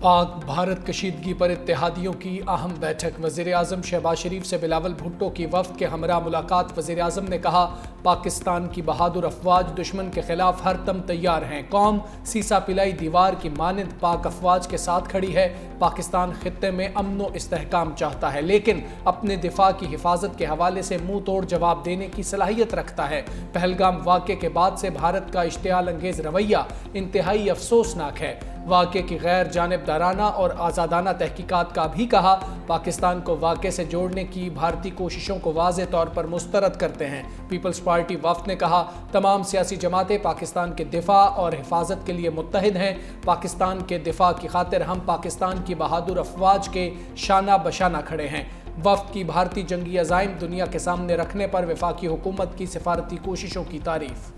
پاک بھارت کشیدگی پر اتحادیوں کی اہم بیٹھک۔ وزیر اعظم شہباز شریف سے بلاول بھٹو کی وفد کے ہمراہ ملاقات۔ وزیر اعظم نے کہا، پاکستان کی بہادر افواج دشمن کے خلاف ہر دم تیار ہیں۔ قوم سیسا پلائی دیوار کی مانند پاک افواج کے ساتھ کھڑی ہے۔ پاکستان خطے میں امن و استحکام چاہتا ہے، لیکن اپنے دفاع کی حفاظت کے حوالے سے منہ توڑ جواب دینے کی صلاحیت رکھتا ہے۔ پہلگام واقعے کے بعد سے بھارت کا اشتعال انگیز رویہ انتہائی افسوسناک ہے۔ واقعے کی غیر جانبدارانہ اور آزادانہ تحقیقات کا بھی کہا۔ پاکستان کو واقعے سے جوڑنے کی بھارتی کوششوں کو واضح طور پر مسترد کرتے ہیں۔ پیپلز پارٹی وفد نے کہا، تمام سیاسی جماعتیں پاکستان کے دفاع اور حفاظت کے لیے متحد ہیں۔ پاکستان کے دفاع کی خاطر ہم پاکستان کی بہادر افواج کے شانہ بشانہ کھڑے ہیں۔ وفد کی بھارتی جنگی عزائم دنیا کے سامنے رکھنے پر وفاقی حکومت کی سفارتی کوششوں کی تعریف۔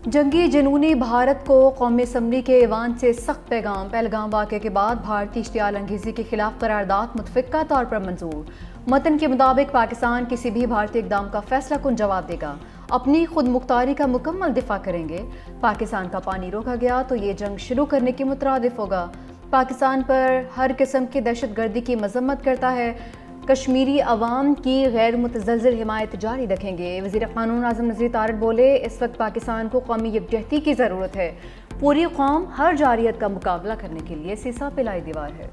جنگی جنونی بھارت کو قومی اسمبلی کے ایوان سے سخت پیغام۔ پہلگام واقعے کے بعد بھارتی اشتعال انگیزی کے خلاف قرارداد متفقہ طور پر منظور۔ متن کے مطابق پاکستان کسی بھی بھارتی اقدام کا فیصلہ کن جواب دے گا، اپنی خود مختاری کا مکمل دفاع کریں گے۔ پاکستان کا پانی روکا گیا تو یہ جنگ شروع کرنے کے مترادف ہوگا۔ پاکستان پر ہر قسم کی دہشت گردی کی مذمت کرتا ہے۔ کشمیری عوام کی غیر متزلزل حمایت جاری رکھیں گے۔ وزیر قانون اعظم نذیر تارڑ بولے، اس وقت پاکستان کو قومی یکجہتی کی ضرورت ہے۔ پوری قوم ہر جارحیت کا مقابلہ کرنے کے لیے سیسا پلائی دیوار ہے۔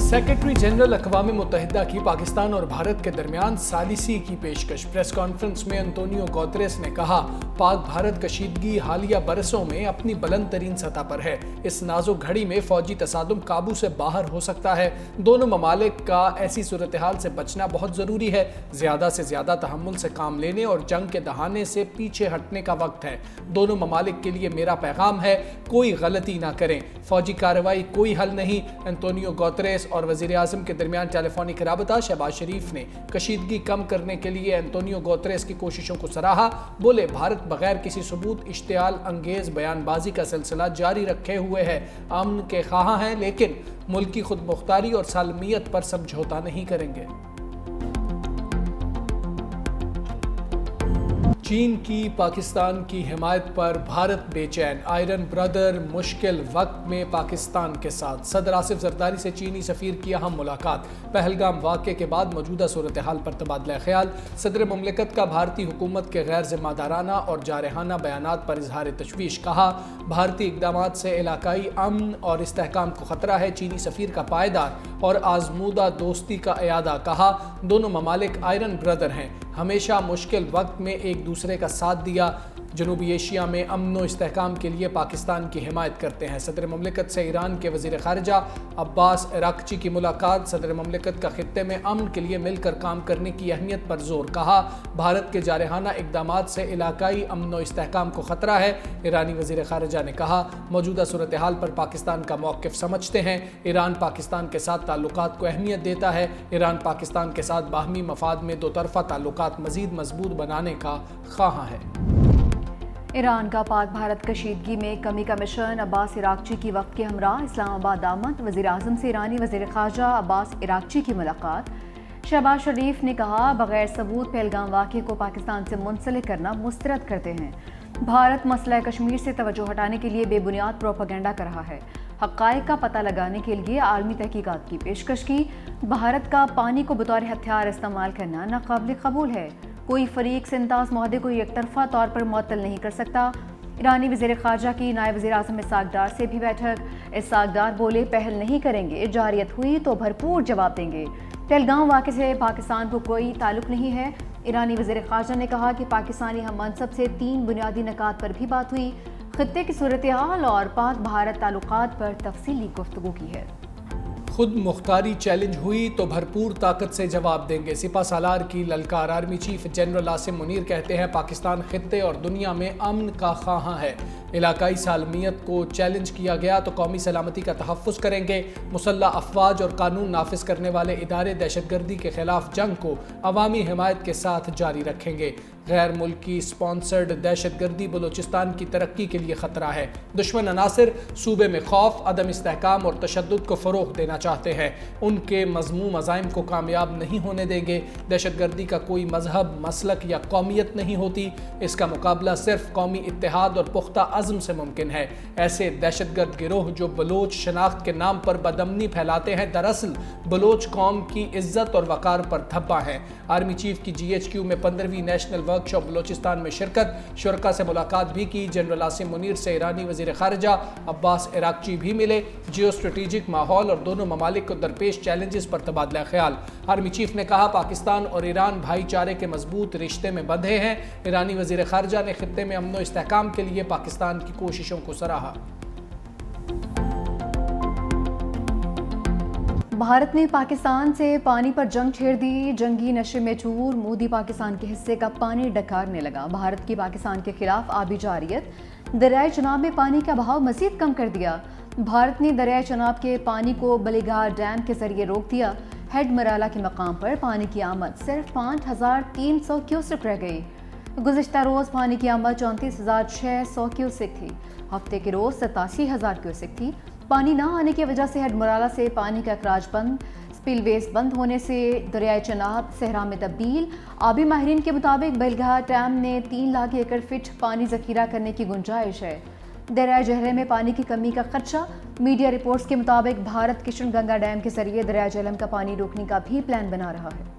سیکرٹری جنرل اقوام متحدہ کی پاکستان اور بھارت کے درمیان ثالثی کی پیشکش۔ پریس کانفرنس میں انتونیو گوتریس نے کہا، پاک بھارت کشیدگی حالیہ برسوں میں اپنی بلند ترین سطح پر ہے۔ اس نازک گھڑی میں فوجی تصادم قابو سے باہر ہو سکتا ہے۔ دونوں ممالک کا ایسی صورتحال سے بچنا بہت ضروری ہے۔ زیادہ سے زیادہ تحمل سے کام لینے اور جنگ کے دہانے سے پیچھے ہٹنے کا وقت ہے۔ دونوں ممالک کے لیے میرا پیغام ہے، کوئی غلطی نہ کریں۔ فوجی کارروائی کوئی حل نہیں۔ انتونیو گوتریس اور وزیر اعظم کے درمیان ٹیلی فونک رابطہ۔ شہباز شریف نے کشیدگی کم کرنے کے لیے انتونیو گوتریس کی کوششوں کو سراہا۔ بولے، بھارت بغیر کسی ثبوت اشتعال انگیز بیان بازی کا سلسلہ جاری رکھے ہوئے ہے۔ امن کے خواہاں ہیں، لیکن ملک کی خود مختاری اور سالمیت پر سمجھوتا نہیں کریں گے۔ چین کی پاکستان کی حمایت پر بھارت بے چین۔ آئرن بردر مشکل وقت میں پاکستان کے ساتھ۔ صدر آصف زرداری سے چینی سفیر کی اہم ملاقات۔ پہلگام واقعے کے بعد موجودہ صورتحال پر تبادلہ خیال۔ صدر مملکت کا بھارتی حکومت کے غیر ذمہ دارانہ اور جارحانہ بیانات پر اظہار تشویش۔ کہا، بھارتی اقدامات سے علاقائی امن اور استحکام کو خطرہ ہے۔ چینی سفیر کا پائیدار اور آزمودہ دوستی کا اعادہ۔ کہا، دونوں ممالک آئرن بردر ہیں، ہمیشہ مشکل وقت میں ایک دوسرے کا ساتھ دیا۔ جنوبی ایشیا میں امن و استحکام کے لیے پاکستان کی حمایت کرتے ہیں۔ صدر مملکت سے ایران کے وزیر خارجہ عباس اراغچی کی ملاقات۔ صدر مملکت کا خطے میں امن کے لیے مل کر کام کرنے کی اہمیت پر زور۔ کہا، بھارت کے جارحانہ اقدامات سے علاقائی امن و استحکام کو خطرہ ہے۔ ایرانی وزیر خارجہ نے کہا، موجودہ صورتحال پر پاکستان کا موقف سمجھتے ہیں۔ ایران پاکستان کے ساتھ تعلقات کو اہمیت دیتا ہے۔ ایران پاکستان کے ساتھ باہمی مفاد میں دو طرفہ تعلقات مزید مضبوط بنانے کا خواہاں ہے۔ ایران کا پاک بھارت کشیدگی میں کمی کا مشن۔ عباس اراغچی کی وفد کے ہمراہ اسلام آباد آمد۔ وزیر اعظم سے ایرانی وزیر خارجہ عباس اراغچی کی ملاقات۔ شہباز شریف نے کہا، بغیر ثبوت پہلگام واقعے کو پاکستان سے منسلک کرنا مسترد کرتے ہیں۔ بھارت مسئلہ کشمیر سے توجہ ہٹانے کے لیے بے بنیاد پروپیگنڈا کر رہا ہے۔ حقائق کا پتہ لگانے کے لیے عالمی تحقیقات کی پیشکش کی۔ بھارت کا پانی کو بطور ہتھیار استعمال کرنا ناقابل قبول ہے۔ کوئی فریق سنتاز معاہدے کو یک طرفہ طور پر معطل نہیں کر سکتا۔ ایرانی وزیر خارجہ کی نائب وزیر اعظم اسحاق ڈار سے بھی بیٹھک۔ اسحاق ڈار بولے، پہل نہیں کریں گے، جارحیت ہوئی تو بھرپور جواب دیں گے۔ پہلگام واقعے سے پاکستان کو کوئی تعلق نہیں ہے۔ ایرانی وزیر خارجہ نے کہا کہ پاکستانی ہم منصب سے 3 بنیادی نکات پر بھی بات ہوئی۔ خطے کی صورتحال اور پاک بھارت تعلقات پر تفصیلی گفتگو کی ہے۔ خود مختاری چیلنج ہوئی تو بھرپور طاقت سے جواب دیں گے۔ سپہ سالار کی للکار۔ Army chief general Asim Munir کہتے ہیں، پاکستان خطے اور دنیا میں امن کا خواہاں ہے۔ علاقائی سالمیت کو چیلنج کیا گیا تو قومی سلامتی کا تحفظ کریں گے۔ مسلح افواج اور قانون نافذ کرنے والے ادارے دہشت گردی کے خلاف جنگ کو عوامی حمایت کے ساتھ جاری رکھیں گے۔ غیر ملکی سپانسرڈ دہشت گردی بلوچستان کی ترقی کے لیے خطرہ ہے۔ دشمن عناصر صوبے میں خوف، عدم استحکام اور تشدد کو فروغ دینا چاہتے ہیں۔ ان کے مذموم عزائم کو کامیاب نہیں ہونے دیں گے۔ دہشت گردی کا کوئی مذہب، مسلک یا قومیت نہیں ہوتی، اس کا مقابلہ صرف قومی اتحاد اور پختہ عزم سے ممکن ہے۔ ایسے دہشت گرد گروہ جو بلوچ شناخت کے نام پر بدامنی پھیلاتے ہیں، دراصل بلوچ قوم کی عزت اور وقار پر دھبا ہیں۔ آرمی چیف کی GHQ میں 15ویں نیشنل ورکشاپ بلوچستان میں شرکت، شرکاء سے ملاقات بھی کی۔ جنرل عاصم منیر سے ایرانی وزیر خارجہ عباس عراقچی بھی ملے۔ جیو اسٹریٹجک ماحول اور دونوں ممالک کو درپیش چیلنجز پر تبادلہ خیال۔ آرمی چیف نے کہا پاکستان اور ایران بھائی چارے کے مضبوط رشتے میں بندھے ہیں۔ ایرانی وزیر خارجہ نے خطے میں امن و استحکام کے لیے پاکستان کی کوششوں کو سراہا۔ بھارت نے پاکستان سے پانی پر جنگ چھیڑ دی، جنگی نشے میں چور مودی پاکستان کے حصے کا پانی ڈکارنے لگا۔ بھارت کی پاکستان کے خلاف آبی جارحیت دریائے چناب میں پانی کا بہاؤ مزید کم کر دیا۔ بھارت نے دریائے چناب کے پانی کو بلیگھار ڈیم کے ذریعے روک دیا۔ ہیڈ مرالہ کے مقام پر پانی کی آمد صرف 5300 کیوسک رہ گئی۔ گزشتہ روز پانی کی آمد 34600 کیوسک تھی، ہفتے کے روز 87000 کیوسک تھی۔ پانی نہ آنے کی وجہ سے ہیڈ مرالہ سے پانی کا اخراج بند، سپل ویز بند ہونے سے دریائے چناب صحرا میں تبدیل۔ آبی ماہرین کے مطابق بلیگھار ڈیم نے 3 لاکھ ایکڑ فٹ پانی ذخیرہ کرنے کی گنجائش ہے۔ دریائے جہلم میں پانی کی کمی کا خدشہ۔ میڈیا رپورٹس کے مطابق بھارت کشن گنگا ڈیم کے ذریعے دریائے جہلم کا پانی روکنے کا بھی پلان بنا رہا ہے۔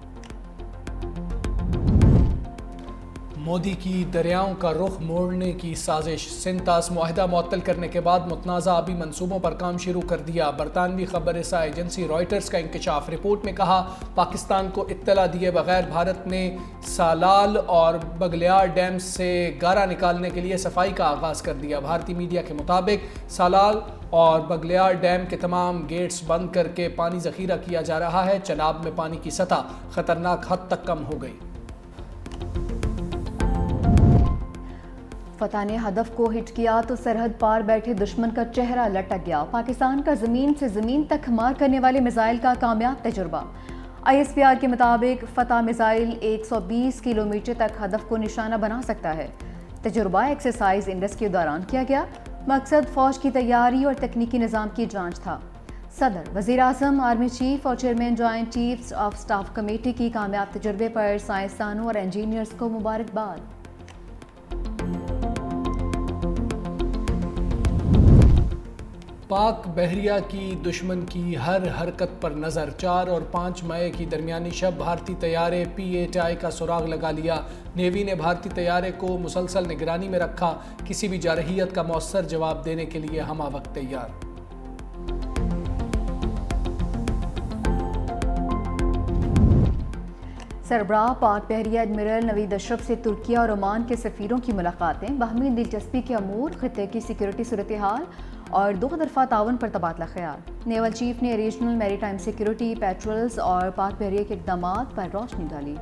مودی کی دریاؤں کا رخ موڑنے کی سازش، سنتاس معاہدہ معطل کرنے کے بعد متنازع آبی منصوبوں پر کام شروع کر دیا۔ برطانوی خبر رساں ایجنسی رائٹرز کا انکشاف، رپورٹ میں کہا پاکستان کو اطلاع دیے بغیر بھارت نے سالال اور بگلیار ڈیم سے گارا نکالنے کے لیے صفائی کا آغاز کر دیا۔ بھارتی میڈیا کے مطابق سالال اور بگلیار ڈیم کے تمام گیٹس بند کر کے پانی ذخیرہ کیا جا رہا ہے۔ چناب میں پانی کی سطح خطرناک حد تک کم ہو گئی۔ فتح نے ہدف کو ہٹ کیا تو سرحد پار بیٹھے دشمن کا چہرہ لٹک گیا۔ پاکستان کا زمین سے زمین تک مار کرنے والے میزائل کا کامیاب تجربہ۔ ISPR کے مطابق فتح میزائل 120 کلومیٹر تک ہدف کو نشانہ بنا سکتا ہے۔ تجربہ ایکسرسائز انڈس کے دوران کیا گیا۔ مقصد فوج کی تیاری اور تکنیکی نظام کی جانچ تھا۔ صدر، وزیر اعظم، آرمی چیف اور chairman joint chiefs of staff committee کی کامیاب تجربے پر سائنسدانوں اور انجینئرز کو مبارکباد۔ پاک بحریہ کی دشمن کی ہر حرکت پر نظر۔ 4 اور 5 مئی کی درمیانی شب بھارتی طیارے P-8I کا سراغ لگا لیا۔ نیوی نے بھارتی طیارے کو مسلسل نگرانی میں رکھا، کسی بھی جارحیت کا مؤثر جواب دینے کے لیے ہمہ وقت تیار۔ سربراہ پاک بحریہ ایڈمرل نوید اشرف سے ترکیہ اور عمان کے سفیروں کی ملاقاتیں، باہمی دلچسپی کے امور، خطے کی سیکیورٹی صورتحال اور دو طرفہ تعاون پر تبادلہ خیال۔ نیول چیف نے ریجنل میری ٹائم سیکیورٹی پیٹرولز اور پاک بحریہ کے اقدامات پر روشنی ڈالی۔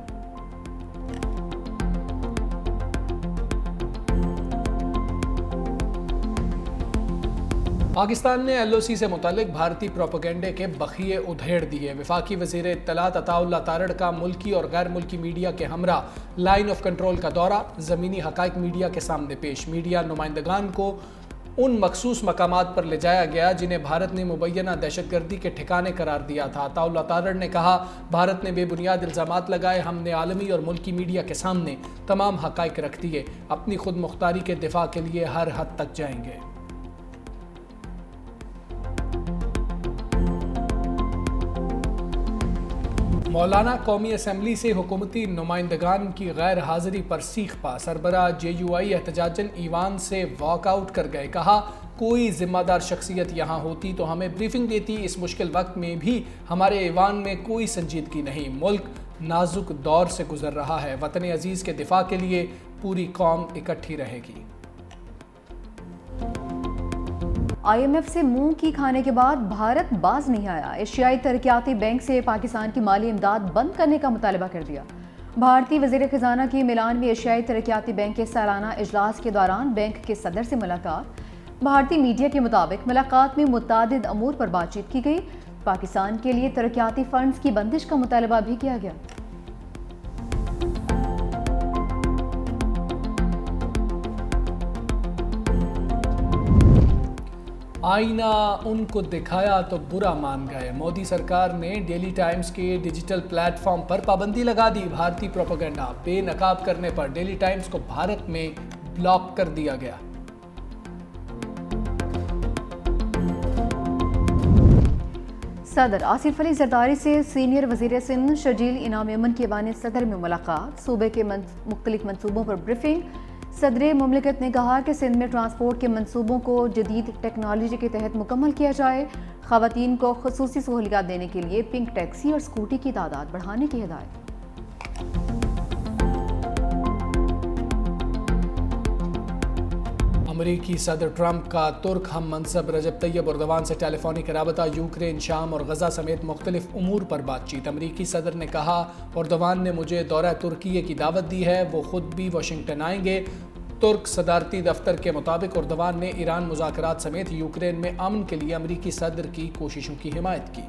پاکستان نے LOC سے متعلق بھارتی پروپیگنڈے کے بخیے ادھیڑ دیے۔ وفاقی وزیر اطلاعات عطا اللہ تارڑ کا ملکی اور غیر ملکی میڈیا کے ہمراہ لائن آف کنٹرول کا دورہ، زمینی حقائق میڈیا کے سامنے پیش۔ میڈیا نمائندگان کو ان مخصوص مقامات پر لے جایا گیا جنہیں بھارت نے مبینہ دہشت گردی کے ٹھکانے قرار دیا تھا۔ عطا اللہ تارڑ نے کہا بھارت نے بے بنیاد الزامات لگائے، ہم نے عالمی اور ملکی میڈیا کے سامنے تمام حقائق رکھ دیے، اپنی خود مختاری کے دفاع کے لیے ہر حد تک جائیں گے۔ مولانا قومی اسمبلی سے حکومتی نمائندگان کی غیر حاضری پر سیخ پا، سربراہ JUI احتجاجاً ایوان سے واک آؤٹ کر گئے۔ کہا کوئی ذمہ دار شخصیت یہاں ہوتی تو ہمیں بریفنگ دیتی، اس مشکل وقت میں بھی ہمارے ایوان میں کوئی سنجیدگی نہیں، ملک نازک دور سے گزر رہا ہے، وطن عزیز کے دفاع کے لیے پوری قوم اکٹھی رہے گی۔ IMF سے منہ کی کھانے کے بعد بھارت باز نہیں آیا، ایشیائی ترقیاتی بینک سے پاکستان کی مالی امداد بند کرنے کا مطالبہ کر دیا۔ بھارتی وزیر خزانہ کی میلان میں ایشیائی ترقیاتی بینک کے سالانہ اجلاس کے دوران بینک کے صدر سے ملاقات۔ بھارتی میڈیا کے مطابق ملاقات میں متعدد امور پر بات چیت کی گئی، پاکستان کے لیے ترقیاتی فنڈز کی بندش کا مطالبہ بھی کیا گیا۔ آئینہ ان کو دکھایا تو برا مان گئے، مودی سرکار نے ڈیلی ٹائمز کے ڈیجیٹل پلیٹ فارم پر پابندی لگا دی، بھارتی پروپیگنڈا بے نقاب کرنے پر ڈیلی ٹائمز کو بھارت میں بلاک کر دیا گیا۔ صدر آصف علی زرداری سے سینئر وزیر سندھ شرجیل انعام ایمن کی ایوان صدر میں ملاقات، صوبے کے مختلف منصوبوں پر بریفنگ۔ صدر مملکت نے کہا کہ سندھ میں ٹرانسپورٹ کے منصوبوں کو جدید ٹیکنالوجی کے تحت مکمل کیا جائے، خواتین کو خصوصی سہولیات دینے کے لیے پنک ٹیکسی اور اسکوٹی کی تعداد بڑھانے کی ہدایت۔ امریکی صدر ٹرمپ کا ترک ہم منصب رجب طیب اردوان سے ٹیلی فونک رابطہ، یوکرین، شام اور غزہ سمیت مختلف امور پر بات چیت۔ امریکی صدر نے کہا اردوان نے مجھے دورہ ترکیہ کی دعوت دی ہے، وہ خود بھی واشنگٹن آئیں گے۔ ترک صدارتی دفتر کے مطابق اردوان نے ایران مذاکرات سمیت یوکرین میں امن کے لیے امریکی صدر کی کوششوں کی حمایت کی۔